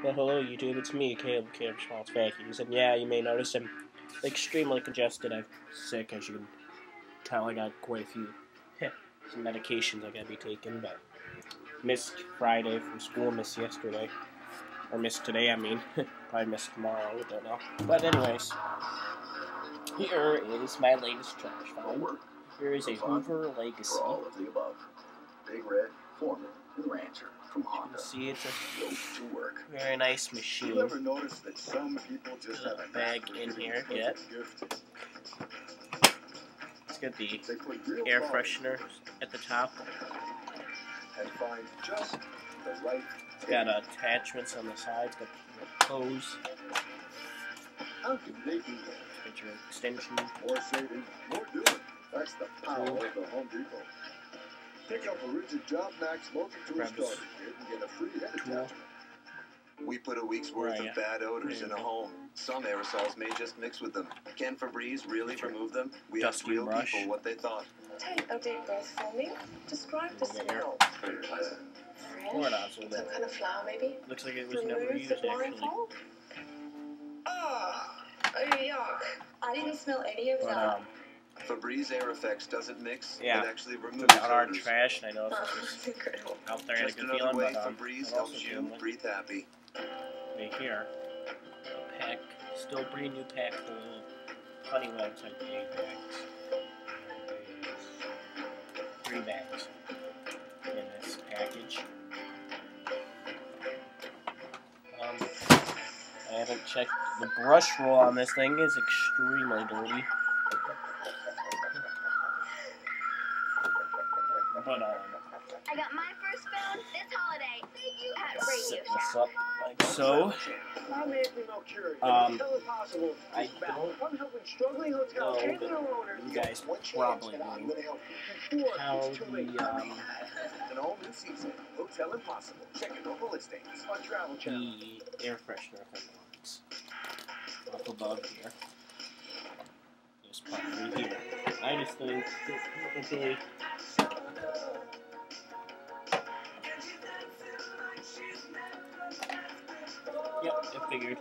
Well, hello YouTube, it's me, Caleb Schmaltz Vacuums, and yeah, you may notice I'm extremely congested. I'm sick, as you can tell. I got quite a few some medications I gotta be taking, but missed Friday from school, missed yesterday, or missed today, I mean. Probably missed tomorrow, I don't know. But anyways, here is my latest trash find. Here is a Hoover Legacy. All of the above. Big Red, Foreman, and Rancher from Honda. You see, it's a to work. very nice machine. You ever notice that some people just have a bag in here, yeah. It's got the air freshener at the top. And find just the right. It's got attachments on the sides. Got the hose. How can they do that? Got your extension. More saving, more doing. That's the power of the Home Depot. Pick up a rigid Job Max multi-tool starter kit and get a free head attachment. We put a week's worth of bad odors in a home. Some aerosols may just mix with them. Can Febreze really remove them? We asked real people what they thought. Take a deep breath for me. Describe the smell. Very pleasant. Fresh. Some kind of flower, maybe. Looks like it was never used, actually. Oh, yuck. I didn't smell any of that. Febreze Air Effects doesn't mix. Yeah. It actually removes Took out our odors. trash, and I know it's incredible. out there. Just Had a good another feeling, way but Febreze I'm also helps you feeling it. breathe happy. Right here, a pack, still brand new pack, the little Honeywell type A bags. There's 3 bags in this package. I haven't checked. The brush roll on this thing is extremely dirty. But I got my first phone this holiday. Thank you at Radio set Shack. this up like so. I don't know you guys probably know how the An all new season, Hotel Impossible. Check your local listings on Travel Channel. the air freshener thing works. Up above here. This part right here. I just think that really yep, I figured.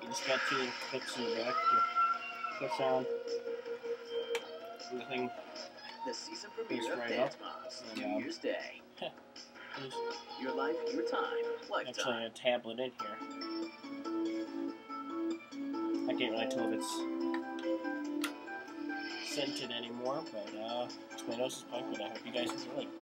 You just got 2 clips in the back to push on. And the thing The season goes premiere of right Dance up. Moms, And, New Year's Day. there's Your life, your time, actually lifetime. a tablet in here. I can't really tell if it's scented anymore, but it's my nose is punk, but I hope you guys enjoy.